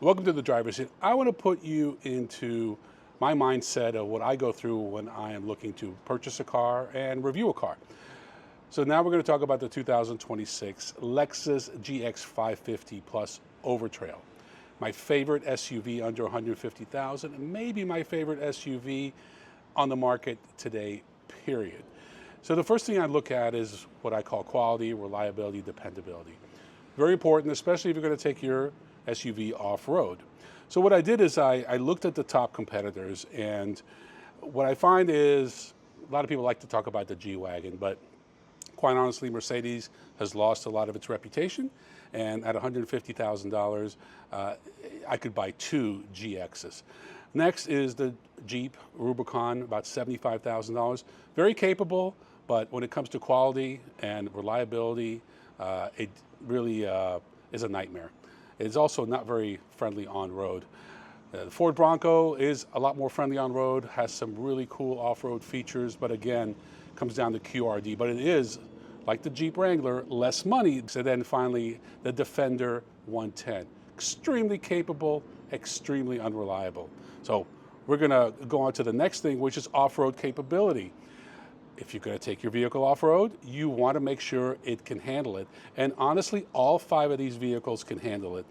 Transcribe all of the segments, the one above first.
Welcome to the driver's seat. I want to put you into my mindset of what I go through when I am looking to purchase a car and review a car. So now we're going to talk about the 2026 Lexus GX550 Plus Overtrail. My favorite SUV under 150,000, and maybe my favorite SUV on the market today, period. So the first thing I look at is what I call quality, reliability, dependability. Very important, especially if you're going to take your SUV off-road. So what I did is I looked at the top competitors, and what I find is a lot of people like to talk about the G-Wagon, but quite honestly, Mercedes has lost a lot of its reputation, and at $150,000, I could buy two GXs. Next is the Jeep Rubicon, about $75,000. Very capable, but when it comes to quality and reliability, it really is a nightmare. It's also not very friendly on road. The Ford Bronco is a lot more friendly on road, has some really cool off-road features, but again, comes down to QRD. But it is, like the Jeep Wrangler, less money. So then finally, the Defender 110. Extremely capable, extremely unreliable. So we're gonna go on to the next thing, which is off-road capability. If you're going to take your vehicle off-road, you want to make sure it can handle it. And honestly, all five of these vehicles can handle it.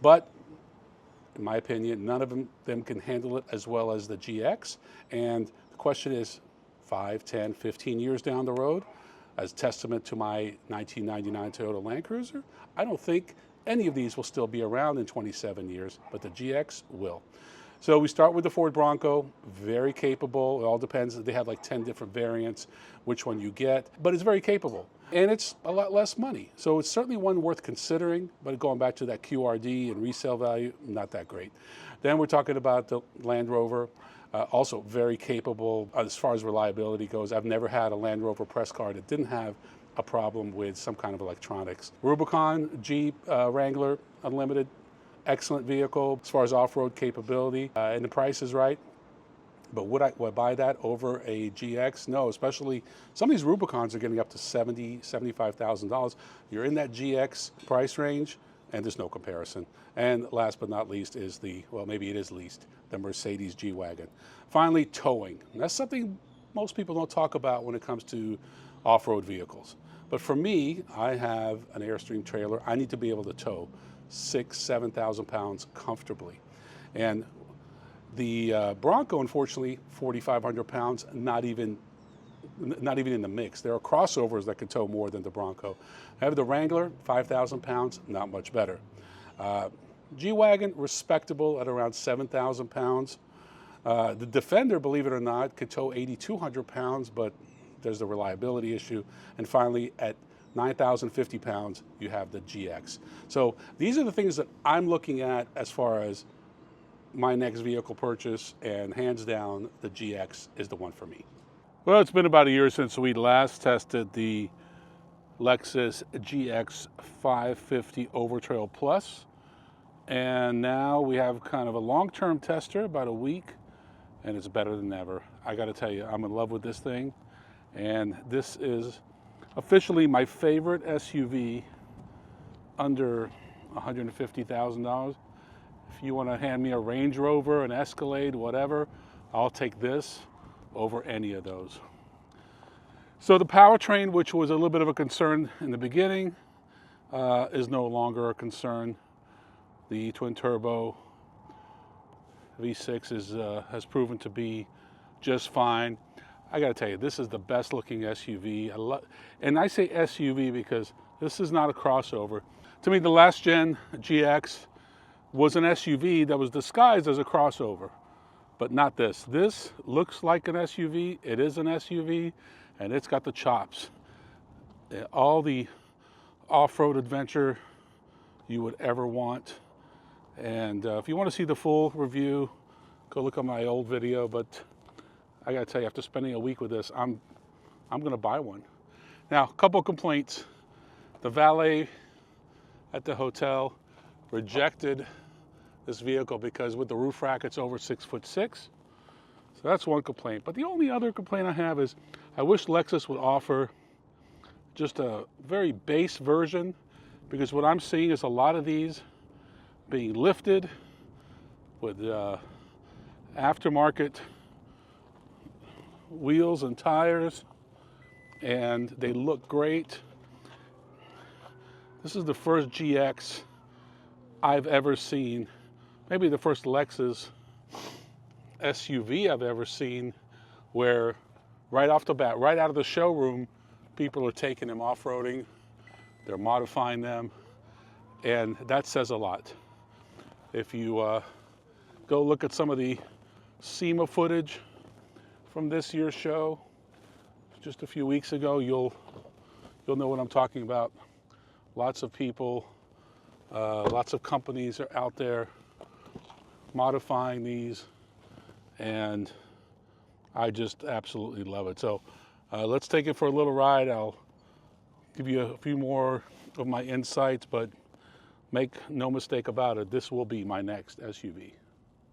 But in my opinion, none of them can handle it as well as the GX. And the question is, 5, 10, 15 years down the road, as testament to my 1999 Toyota Land Cruiser, I don't think any of these will still be around in 27 years, but the GX will. So we start with the Ford Bronco, very capable. It all depends. They have like 10 different variants, which one you get, but it's very capable. And it's a lot less money. So it's certainly one worth considering, but going back to that QRD and resale value, not that great. Then we're talking about the Land Rover, also very capable as far as reliability goes. I've never had a Land Rover press car that didn't have a problem with some kind of electronics. Rubicon, Jeep, Wrangler, Unlimited, excellent vehicle as far as off-road capability, and the price is right. But would I buy that over a GX? No, especially some of these Rubicons are getting up to $70,000, $75,000. You're in that GX price range, and there's no comparison. And last but not least is well, maybe it is least, the Mercedes G-Wagon. Finally, towing. And that's something most people don't talk about when it comes to off-road vehicles. But for me, I have an Airstream trailer. I need to be able to tow 6,000, 7,000 pounds comfortably. And the Bronco, unfortunately, 4,500 pounds, not even in the mix. There are crossovers that can tow more than the Bronco. I have the Wrangler, 5,000 pounds, not much better. G-Wagon, respectable at around 7,000 pounds. The Defender, believe it or not, could tow 8,200 pounds, but there's the reliability issue. And finally, at 9,050 pounds, you have the GX. So these are the things that I'm looking at as far as my next vehicle purchase, and hands down, the GX is the one for me. Well, it's been about a year since we last tested the Lexus GX550 Overtrail Plus, and now we have kind of a long-term tester, about a week, and it's better than ever. I gotta tell you, I'm in love with this thing, and this is officially my favorite SUV under $150,000. If you want to hand me a Range Rover, an Escalade, whatever, I'll take this over any of those. So the powertrain, which was a little bit of a concern in the beginning, is no longer a concern. The twin-turbo V6 has proven to be just fine. I got to tell you, this is the best looking SUV. And I say SUV because this is not a crossover. To me, the last gen GX was an SUV that was disguised as a crossover, but not this. This looks like an SUV. It is an SUV, and it's got the chops. All the off-road adventure you would ever want. And if you want to see the full review, go look at my old video, but I gotta tell you, after spending a week with this, I'm gonna buy one. Now, a couple of complaints. The valet at the hotel rejected this vehicle because with the roof rack, it's over 6'6". So that's one complaint. But the only other complaint I have is I wish Lexus would offer just a very base version, because what I'm seeing is a lot of these being lifted with aftermarket wheels and tires, and they look great. This is the first GX I've ever seen, maybe the first Lexus SUV I've ever seen, where right off the bat, right out of the showroom, people are taking them off-roading, they're modifying them, and that says a lot. If you go look at some of the SEMA footage from this year's show, just a few weeks ago, you'll know what I'm talking about. Lots of people, lots of companies are out there modifying these, and I just absolutely love it. So let's take it for a little ride. I'll give you a few more of my insights, but make no mistake about it, this will be my next SUV.